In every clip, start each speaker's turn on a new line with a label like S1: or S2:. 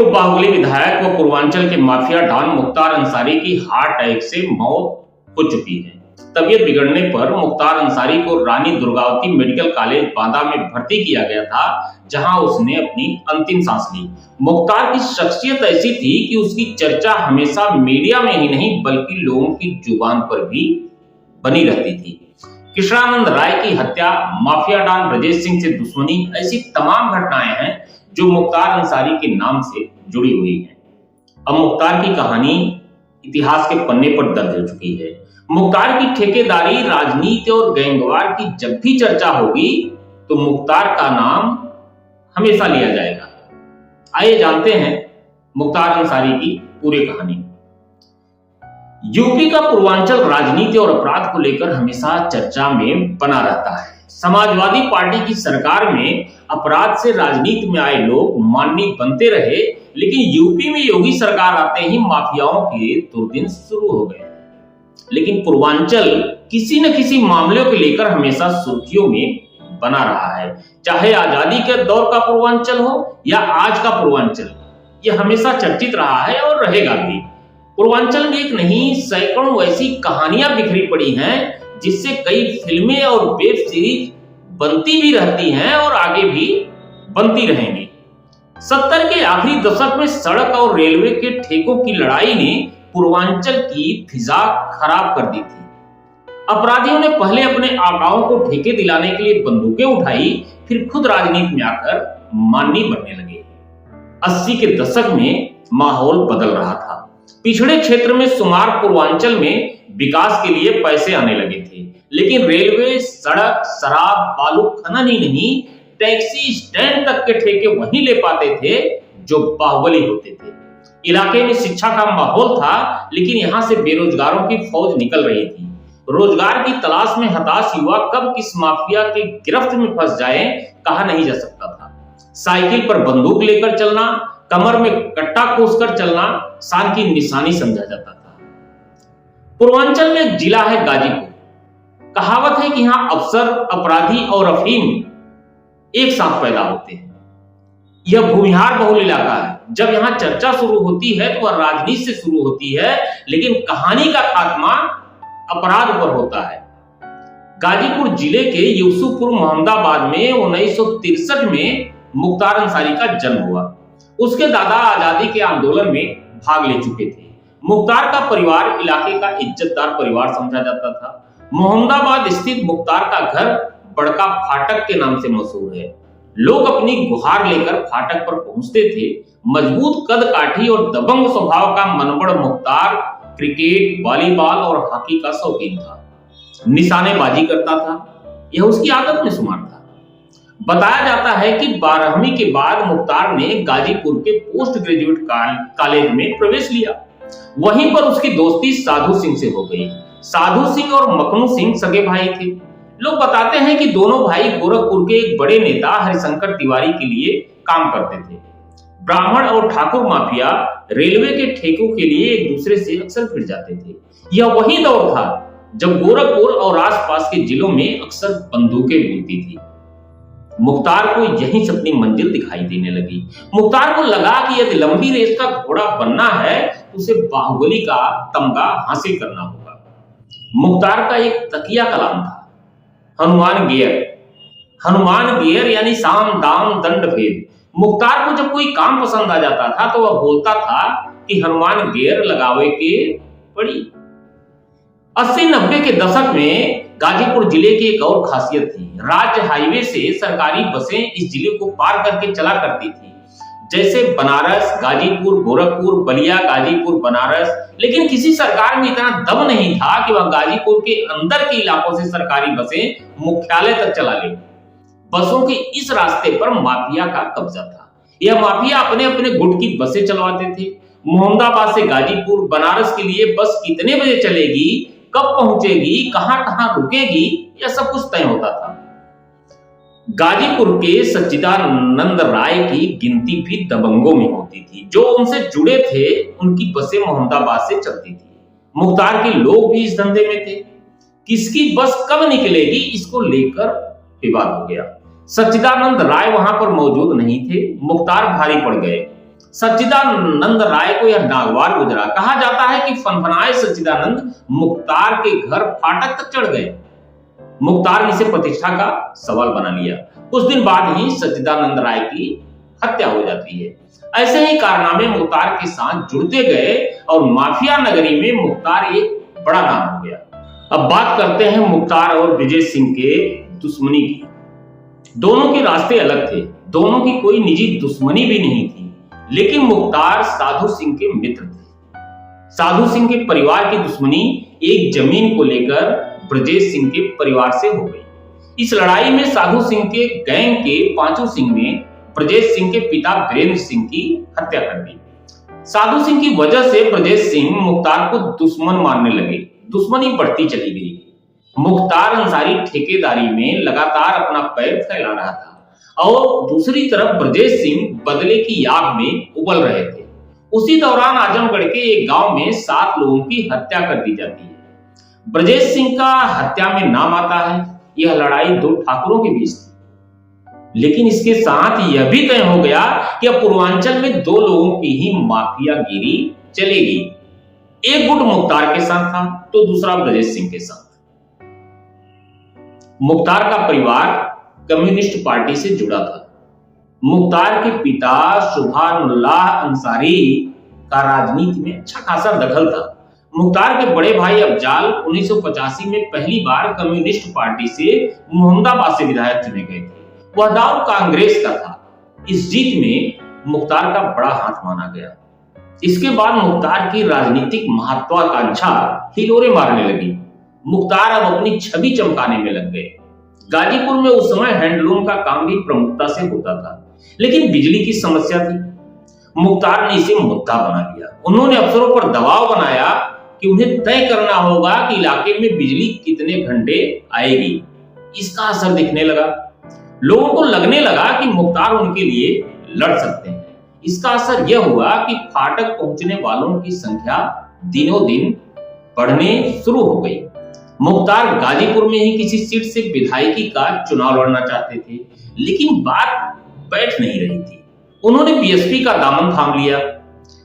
S1: पूर्व बाहुबली विधायक व पूर्वांचल के माफिया डॉन मुख्तार अंसारी की हार्ट अटैक से मौत हो चुकी है। तबीयत बिगड़ने पर मुख्तार अंसारी को रानी दुर्गावती मेडिकल कॉलेज बांदा में भर्ती किया गया था, जहां उसने अपनी अंतिम सांस ली। मुख्तार की शख्सियत ऐसी थी कि उसकी चर्चा हमेशा मीडिया में ही नहीं बल्कि लोगों की जुबान पर भी बनी रहती थी। किशोरानंद राय की हत्या, माफिया डॉन ब्रजेश सिंह से दुश्मनी, ऐसी तमाम घटनाएं हैं जो मुख्तार अंसारी के नाम से जुड़ी हुई हैं। अब मुख्तार की कहानी इतिहास के पन्ने पर दर्ज हो चुकी है। मुख्तार की ठेकेदारी, राजनीति और गैंगवार की जब भी चर्चा होगी तो मुख्तार का नाम हमेशा लिया जाएगा। आइए जानते हैं मुख्तार अंसारी की पूरी कहानी। यूपी का पूर्वांचल राजनीति और अपराध को लेकर हमेशा चर्चा में बना रहता है। समाजवादी पार्टी की सरकार में अपराध से राजनीति में आए लोग माननीय बनते रहे, लेकिन यूपी में योगी सरकार आते ही माफियाओं के दुर्दिन शुरू हो गए। लेकिन पूर्वांचल किसी न किसी मामले को लेकर हमेशा सुर्खियों में बना रहा है। चाहे आजादी के दौर का पूर्वांचल हो या आज का पूर्वांचल, यह हमेशा चर्चित रहा है और रहेगा भी। पूर्वांचल में एक नहीं सैकड़ों ऐसी कहानियां बिखरी पड़ी हैं जिससे कई फिल्में और वेब सीरीज बनती भी रहती हैं और आगे भी बनती रहेंगी। 70 के आखिरी दशक में सड़क और रेलवे के ठेकों की लड़ाई ने पूर्वांचल की फिजा खराब कर दी थी। अपराधियों ने पहले अपने आकाओं को ठेके दिलाने के लिए बंदूकें उठाई, फिर खुद राजनीति में आकर माननीय बनने लगे। 80 के दशक में माहौल बदल रहा था। पिछड़े क्षेत्र में शुमार पूर्वांचल में विकास के लिए पैसे आने लगे थे, लेकिन रेलवे, सड़क, शराब, बालू खनन ही नहीं, टैक्सी स्टैंड तक के ठेके वहीं ले पाते थे जो बाहुबली होते थे। इलाके में शिक्षा का माहौल था, लेकिन यहां से बेरोजगारों की फौज निकल रही थी। रोजगार की तलाश में हताश युवा कब किस माफिया के गिरफ्त में फंस जाए कहा नहीं जा सकता था। साइकिल पर बंदूक लेकर चलना, कमर में कट्टा कोसकर चलना शान की निशानी समझा जाता था। पूर्वांचल में एक जिला है गाजीपुर। कहावत है कि यहां अफसर, अपराधी और अफीम एक साथ पैदा होते हैं। यह भूमिहार बहुल इलाका है। जब यहां चर्चा शुरू होती है तो वह राजनीति से शुरू होती है, लेकिन कहानी का खात्मा अपराध पर होता है। गाजीपुर जिले के यूसुफपुर मोहम्मदाबाद में 1963 में मुख्तार अंसारी का जन्म हुआ। उसके दादा आजादी के आंदोलन में भाग ले चुके थे। मुख्तार का परिवार इलाके का इज्जतदार परिवार समझा जाता था। मोहम्मदाबाद स्थित मुख्तार का घर बड़का फाटक के नाम से मशहूर है। लोग अपनी गुहार लेकर फाटक पर पहुंचते थे। मजबूत कद काठी और दबंग स्वभाव का मनबड़ मुख्तार क्रिकेट, वॉलीबॉल और हॉकी का शौकीन था। निशानेबाजी करता था, यह उसकी आदत में शुमार था। बताया जाता है कि 12वीं के बाद मुख्तार ने गाजीपुर के पोस्ट ग्रेजुएट कॉलेज में प्रवेश लिया। वहीं पर उसकी दोस्ती साधु सिंह से हो गई। साधु सिंह और मखनू सिंह सगे भाई थे। लोग बताते हैं कि दोनों भाई गोरखपुर के एक बड़े नेता हरिशंकर तिवारी के लिए काम करते थे। ब्राह्मण और ठाकुर माफिया रेलवे के ठेकों के लिए एक दूसरे से अक्सर भिड़ जाते थे। यह वही दौर था जब गोरखपुर और आसपास के जिलों में अक्सर बंदूकें मिलती थी। मुख्तार को यहीं से अपनी मंजिल दिखाई देने लगी। मुख्तार को लगा कि यदि लंबी रेस का घोड़ा बनना है तो उसे बाहुबली का तमगा हासिल करना होगा। मुख्तार का एक तकिया कलाम था, हनुमान गियर। हनुमान गियर यानी साम दाम दंड भेद। मुख्तार को जब कोई काम पसंद आ जाता था तो वह बोलता था कि हनुमान गियर लगावे के पड़ी। 80-90 के दशक में गाजीपुर जिले की एक और खासियत थी। राज्य हाईवे से सरकारी बसें इस जिले को पार करके चला करती थी, जैसे बनारस, गाजीपुर, गोरखपुर, बलिया, गाजीपुर, बनारस। लेकिन किसी सरकार में इतना दम नहीं था कि वह गाजीपुर के अंदर के इलाकों से सरकारी बसें मुख्यालय तक चला ले। बसों के इस रास्ते पर माफिया का कब्जा था। यह माफिया अपने अपने गुट की बसें चलवाते थे। मोहम्मदाबाद से गाजीपुर, बनारस के लिए बस कितने बजे चलेगी, कब पहुंचेगी, कहां-कहां रुकेगी, यह सब कुछ तय होता था। गाजीपुर के सच्चिदानंद राय की गिनती भी दबंगों में होती थी। जो उनसे जुड़े थे उनकी बसें मोहम्मदाबाद से चलती थी। मुख्तार के लोग भी इस धंधे में थे। किसकी बस कब निकलेगी इसको लेकर विवाद हो गया। सच्चिदानंद राय वहां पर मौजूद नहीं थे। मुख्तार भारी पड़ गए। सच्चिदानंद राय को यह नागवार गुजरा। कहा जाता है कि फनफनाए सच्चिदानंद मुख्तार के घर फाटक तक चढ़ गए। मुख्तार ने इसे प्रतिष्ठा का सवाल बना लिया। कुछ दिन बाद ही सच्चिदानंद राय की हत्या हो जाती है। ऐसे ही कारनामे मुख्तार के साथ जुड़ते गए और माफिया नगरी में मुख्तार एक बड़ा नाम हो गया। अब बात करते हैं मुख्तार और ब्रजेश सिंह के दुश्मनी की। दोनों के रास्ते अलग थे, दोनों की कोई निजी दुश्मनी भी नहीं थी, लेकिन मुख्तार साधु सिंह के मित्र थे। साधु सिंह के परिवार की दुश्मनी एक जमीन को लेकर ब्रजेश सिंह के परिवार से हो गई। इस लड़ाई में साधु सिंह के गैंग के पांचों सिंह ने ब्रजेश सिंह के पिता वीरेंद्र सिंह की हत्या कर दी। साधु सिंह की वजह से ब्रजेश सिंह मुख्तार को दुश्मन मानने लगे। दुश्मनी बढ़ती चली गई। मुख्तार अंसारी ठेकेदारी में लगातार अपना पैर फैला रहा था और दूसरी तरफ ब्रजेश सिंह बदले की आग में उबल रहे थे। उसी दौरान आजमगढ़ के एक गांव में 7 लोगों की हत्या कर दी जाती है। ब्रजेश सिंह का हत्या में नाम आता है। यह लड़ाई 2 ठाकुरों के बीच थी, लेकिन इसके साथ यह भी तय हो गया कि अब पूर्वांचल में 2 लोगों की ही माफियागिरी चलेगी। एक गुट मुख्तार के साथ था तो दूसरा ब्रजेश सिंह के साथ। मुख्तार का परिवार कम्युनिस्ट पार्टी से जुड़ा था। मुख्तार के पिता सुभानुल्लाह अंसारी का राजनीति में अच्छा खासा दखल था। मुख्तार के बड़े भाई अफजाल 1985 में पहली बार कम्युनिस्ट पार्टी से मोहम्मदाबाद से विधायक चुने गए थे। वह दाव कांग्रेस का था। इस जीत में मुख्तार का बड़ा हाथ माना गया। इसके बाद मुख्तार की राजनीतिक महत्वाकांक्षा हिलोरे मारने लगी। मुख्तार अब अपनी छवि चमकाने में लग गए। गाजीपुर में उस समय हैंडलूम का काम भी प्रमुखता से होता था, लेकिन बिजली की समस्या थी। मुख्तार ने इसे मुद्दा बना लिया। उन्होंने अफसरों पर दबाव बनाया कि उन्हें तय करना होगा कि इलाके में बिजली कितने घंटे आएगी। इसका असर दिखने लगा। लोगों को लगने लगा कि मुख्तार उनके लिए लड़ सकते हैं। इसका असर यह हुआ कि फाटक पहुंचने वालों की संख्या दिनों दिन बढ़ने शुरू हो गई। मुख्तार गाजीपुर में ही किसी सीट से विधायकी का चुनाव लड़ना चाहते थे, लेकिन बात बैठ नहीं रही थी। उन्होंने बीएसपी का दामन थाम लिया।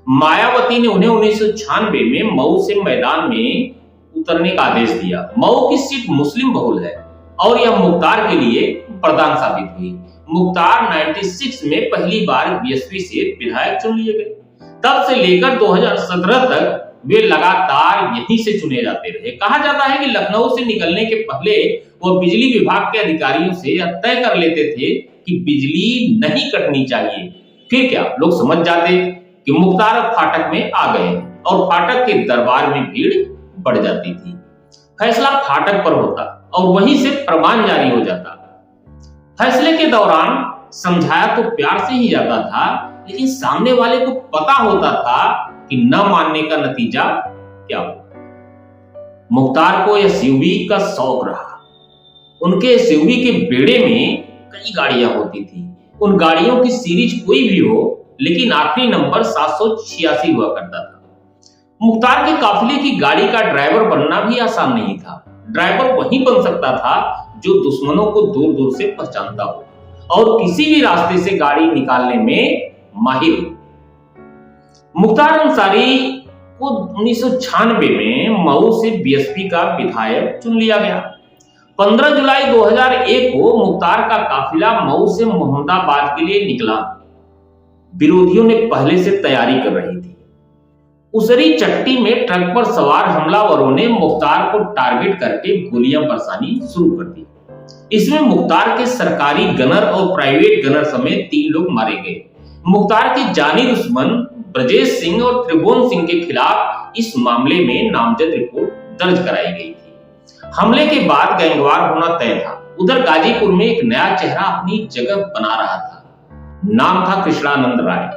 S1: मायावती ने उन्हें 1996 में मऊ से मैदान में उतरने का आदेश दिया। मऊ की सीट मुस्लिम बहुल है और यह मुख्तार के लिए वरदान साबित हुई। मुख्तार 96 में पहली बार बीएसपी से विधायक चुन लिए गए। तब से लेकर 2017 तक वे लगातार यहीं से चुने जाते रहे। कहा जाता है कि लखनऊ से निकलने के पहले वह बिजली विभाग के अधिकारियों से यह तय कर लेते थे कि बिजली नहीं कटनी चाहिए। फिर क्या लोग समझ जाते कि मुख्तार फाटक में आ गए और फाटक के दरबार में भीड़ बढ़ जाती थी। फैसला फाटक पर होता और वहीं से प्रमाण जारी हो जाता। फैसले के दौरान समझाया तो प्यार से ही जाता था, लेकिन सामने वाले को पता होता था कि न मानने का नतीजा क्या होगा। मुख्तार को एसयूवी का शौक रहा। उनके एसयूवी के बेड़े में कई गाड़ियां होती थी। उन गाड़ियों की सीरीज कोई भी हो, लेकिन आखिरी नंबर 786 हुआ करता था। मुख्तार के काफिले की गाड़ी का ड्राइवर बनना भी आसान नहीं था। ड्राइवर वही बन सकता था जो दुश्मनों को दूर दूर से पहचानता हो और किसी भी रास्ते से गाड़ी निकालने में माहिर हो। मुख्तार अंसारी को 1996 में मऊ से बीएसपी का विधायक चुन लिया गया। 15 जुलाई 2001 को मुख्तार का काफिला मऊ से मोहम्मदाबाद के लिए निकला। विरोधियों ने पहले से तैयारी कर रही थी। उसरी चट्टी में ट्रक पर सवार हमलावरों ने मुख्तार को टारगेट करके गोलियां बरसानी शुरू कर दी। इसमें मुख्तार के सरकारी गनर और प्राइवेट गनर समेत 3 लोग मारे गए। मुख्तार के जानी दुश्मन ब्रजेश सिंह और त्रिभुवन सिंह के खिलाफ इस मामले में नामजद रिपोर्ट दर्ज कराई गई थी। हमले के बाद गैंगवार होना तय था। उधर गाजीपुर में एक नया चेहरा अपनी जगह बना रहा था। नाम था कृष्णानंद राय।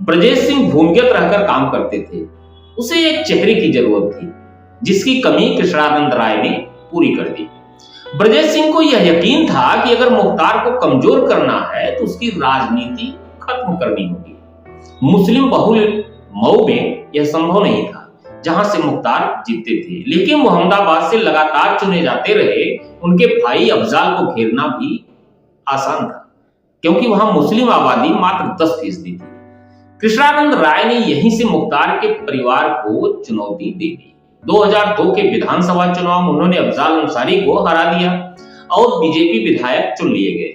S1: ब्रजेश सिंह भूमिगत रहकर काम करते थे। उसे एक चेहरे की जरूरत थी, जिसकी कमी कृष्णानंद राय ने पूरी कर दी। ब्रजेश सिंह को यह यकीन था कि अगर मुख्तार को कमजोर करना है तो उसकी राजनीति खत्म करनी होगी। मुस्लिम बहुल मऊ में यह संभव नहीं था, जहां से मुख्तार जीतते थे, लेकिन मोहम्मदाबाद से लगातार चुने जाते रहे। उनके भाई अफजाल को घेरना भी आसान था, क्योंकि वहां मुस्लिम आबादी मात्र 10% थी। कृष्णानंद राय ने यहीं से मुख्तार के परिवार को चुनौती दे दी। 2002 के विधानसभा चुनाव में उन्होंने अफजाल अंसारी को हरा दिया और बीजेपी विधायक चुन लिए गए।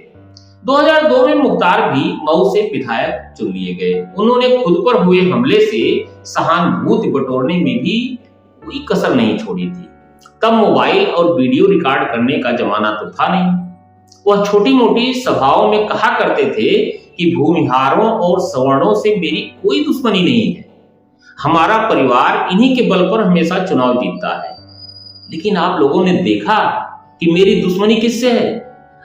S1: 2002 में मुख्तार भी मऊ से विधायक चुन लिए गए। उन्होंने खुद पर हुए हमले से सहानुभूति बटोरने में भी कोई कसर नहीं छोड़ी थी। तब मोबाइल और वीडियो रिकॉर्ड करने का जमाना तो था नहीं। वह छोटी मोटी सभाओं में कहा करते थे कि भूमिहारों और सवर्णों से मेरी कोई दुश्मनी नहीं है, हमारा परिवार इन्हीं के बल पर हमेशा चुनाव जीतता है। लेकिन आप लोगों ने देखा कि मेरी दुश्मनी किससे है।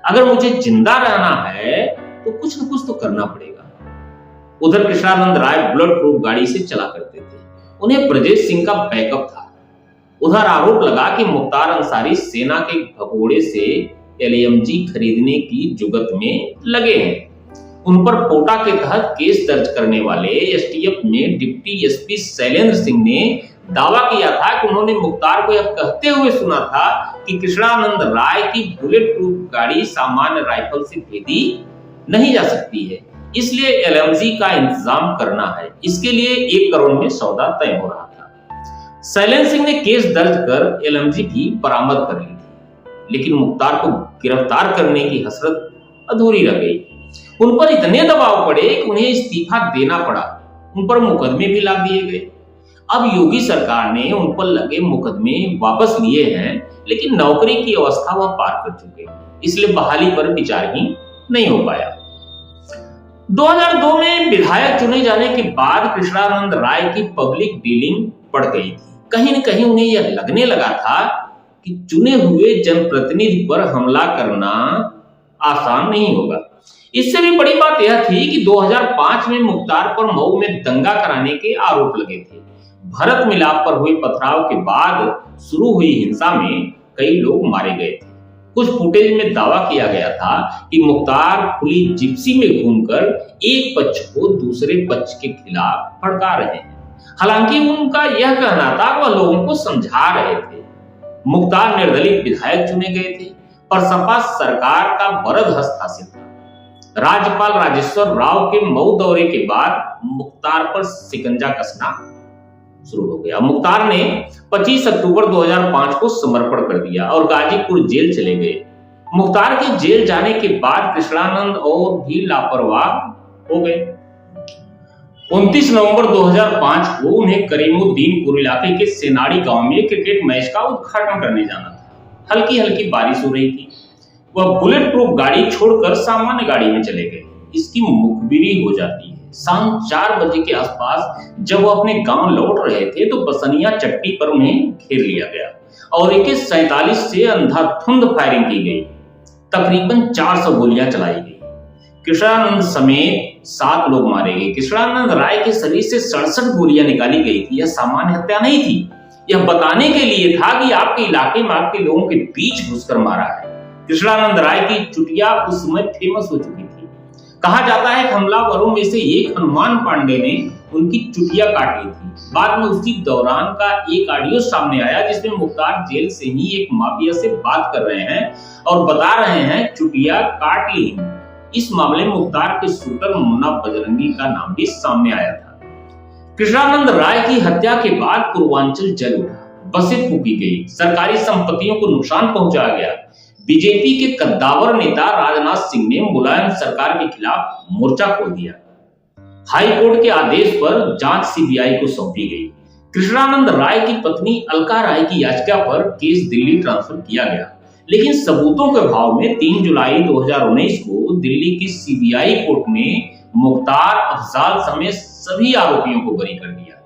S1: अगर मुझे जिंदा रहना है तो कुछ न कुछ तो करना पड़ेगा। उधर कृष्णानंद राय बुलेट प्रूफ गाड़ी से चला करते थे। उन्हें ब्रजेश सिंह का बैकअप था। उधर आरोप लगा कि मुख्तार अंसारी सेना के भगोड़े से LMG खरीदने की जुगत में लगे हैं। उन पर पोटा के तहत केस दर्ज करने वाले STF में डिप्टी SP शैलेंद्र सिंह ने दावा किया था कि उन्होंने मुख्तार को यह कहते हुए सुना था कि कृष्णानंद राय की बुलेट प्रूफ गाड़ी सामान्य राइफल से भेदी नहीं जा सकती है, इसलिए LMG का इंतजाम करना है। इसके लिए 1 करोड़ में सौदा तय हो रहा था। शैलेंद्र सिंह ने केस दर्ज कर LMG भी बरामद कर ली थी, लेकिन मुख्तार को गिरफ्तार करने की हसरत अधूरी रह गई। उन पर इतने दबाव पड़े कि उन्हें इस्तीफा देना पड़ा। उन पर मुकदमे भी ला दिए गए। अब योगी सरकार ने उन पर लगे मुकदमे वापस लिए हैं, लेकिन नौकरी की अवस्था वह पार कर चुके, इसलिए बहाली पर विचार ही नहीं हो पाया। 2002 में विधायक चुने जाने के बाद कृष्णानंद राय की पब्लिक डीलिंग बढ़ गई थी। कहीं न कहीं उन्हें यह लगने लगा था कि चुने हुए जनप्रतिनिधि पर हमला करना आसान नहीं होगा। इससे भी बड़ी बात यह थी कि 2005 में मुख्तार पर मऊ में दंगा कराने के आरोप लगे थे। भरत मिलाप पर हुए पथराव के बाद शुरू हुई हिंसा में कई लोग मारे गए थे। कुछ फुटेज में दावा किया गया था कि मुख्तार खुली जिप्सी में घूमकर एक पक्ष को दूसरे पक्ष के खिलाफ भड़का रहे हैं। हालांकि उनका यह कहना था कि वह लोगों को समझा रहे थे। मुख्तार निर्दलीय विधायक चुने गए थे, पर सपा सरकार का वरद हस्त हासिल था। राज्यपाल राजेश्वर राव के मऊ दौरे के बाद मुख्तार पर शिकंजा कसना शुरू हो गया। मुख्तार ने 25 अक्टूबर 2005 को समर्पण कर दिया और गाजीपुर जेल चले गए। मुख्तार के जेल जाने के बाद कृष्णानंद और भी लापरवाह हो गए। 29 नवंबर 2005 को उन्हें करीमुद्दीनपुर इलाके के सेनाड़ी गांव में क्रिकेट मैच का उद्घाटन करने जाना था। हल्की हल्की बारिश हो रही थी। वह बुलेट प्रूफ गाड़ी छोड़कर सामान्य गाड़ी में चले गए। इसकी मुखबिरी हो जाती है। शाम 4 बजे के आसपास जब वो अपने गांव लौट रहे थे तो बसनिया चट्टी पर उन्हें घेर लिया गया और AK-47 से अंधाधुंध फायरिंग की गई। तकरीबन 400 गोलियां चलाई गई। कृष्णानंद समेत 7 लोग मारे गए। कृष्णानंद राय के शरीर से 67 गोलियां निकाली गई थी। यह सामान्य हत्या नहीं थी। यह बताने के लिए था कि आपके इलाके में आपके लोगों के बीच घुसकर मारा है। कृष्णानंद राय की चुटिया उस समय फेमस हो चुकी थी। कहा जाता है कि हमलावरों में से एक हनुमान पांडे ने उनकी चुटिया काट ली थी। बाद में उसी दौरान का एक ऑडियो सामने आया जिसमें मुख्तार जेल से ही एक माफिया से बात कर रहे हैं और बता रहे हैं चुटिया काट ली। इस मामले में मुख्तार के शूटर मुन्ना बजरंगी का नाम भी सामने आया था। कृष्णानंद राय की हत्या के बाद पूर्वांचल जल उठा। बसें फूकी गई। सरकारी संपत्तियों को नुकसान पहुंचाया गया। बीजेपी के कद्दावर नेता राजनाथ सिंह ने मुलायम सरकार के खिलाफ मोर्चा खोल दिया। हाई कोर्ट के आदेश पर जांच CBI को सौंपी गई। कृष्णानंद राय की पत्नी अलका राय की याचिका पर केस दिल्ली ट्रांसफर किया गया, लेकिन सबूतों के अभाव में 3 जुलाई 2019 को दिल्ली की CBI कोर्ट ने मुख्तार अफजाल समेत सभी आरोपियों को बरी कर दिया।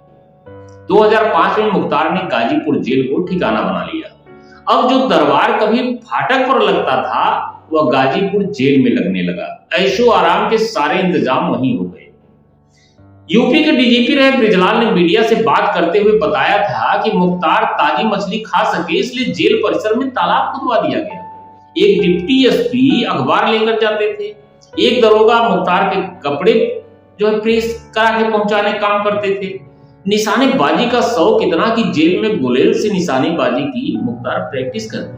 S1: 2005 में मुख्तार ने गाजीपुर जेल को ठिकाना बना लिया। अब जो दरबार कभी फाटक पर लगता था वह गाजीपुर जेल में लगने लगा। ऐशो आराम के सारे इंतजाम वहीं हो गए। यूपी के DGP रहे ब्रिजलाल ने मीडिया से बात करते हुए बताया था कि मुख्तार ताजी मछली खा सके इसलिए जेल परिसर में तालाब खुदवा दिया गया। एक डिप्टी SP अखबार लेकर जाते थे। एक दरोगा मुख्तार के कपड़े जो है प्रेस करा के पहुंचाने काम करते थे। निशानेबाजी का शौक इतना कि जेल में गुलेल से निशानेबाजी की मुख्तार प्रैक्टिस करते।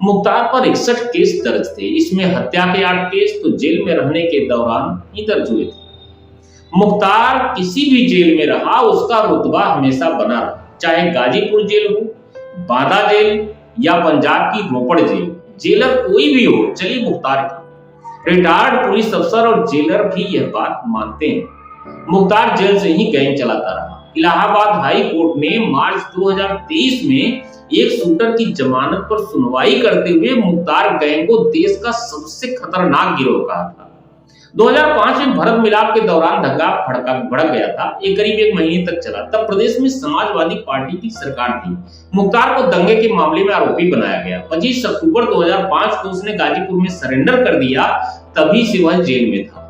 S1: मुख्तार पर 61 केस दर्ज थे। इसमें हत्या के 8 केस तो जेल में रहने के दौरान ही दर्ज हुए थे। मुख्तार किसी भी जेल में रहा, उसका रुतबा हमेशा बना रहा, चाहे गाजीपुर जेल हो, बांदा जेल या पंजाब की रोपड़ जेल। जेलर कोई भी हो, चलिए मुख्तार की। रिटायर्ड पुलिस अफसर और जेलर भी यह बात मानते हैं। मुख्तार जेल से ही गैंग चलाता रहा। इलाहाबाद हाई कोर्ट ने मार्च 2023 में एक शूटर की जमानत पर सुनवाई करते हुए मुख्तार गैंग को देश का सबसे खतरनाक गिरोह कहा था। 2005 में भरत मिलाप के दौरान दंगा भड़क गया था। ये करीब 1 महीने तक चला। तब प्रदेश में समाजवादी पार्टी की सरकार थी। मुख्तार को दंगे के मामले में आरोपी बनाया गया। 25 अक्टूबर 2005 को उसने गाजीपुर में सरेंडर कर दिया, तभी से वह जेल में था।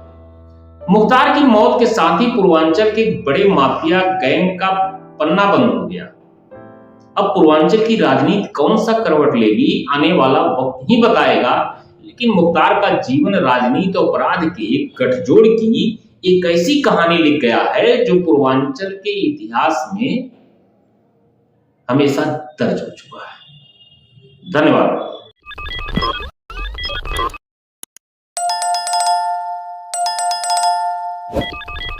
S1: मुख्तार की मौत के साथ ही पूर्वांचल के बड़े माफिया गैंग का पन्ना बंद हो गया। अब पूर्वांचल की राजनीति कौन सा करवट लेगी, आने वाला वक्त ही बताएगा। लेकिन मुख्तार का जीवन राजनीति और अपराध के गठजोड़ की एक ऐसी कहानी लिख गया है जो पूर्वांचल के इतिहास में हमेशा दर्ज हो चुका है। धन्यवाद।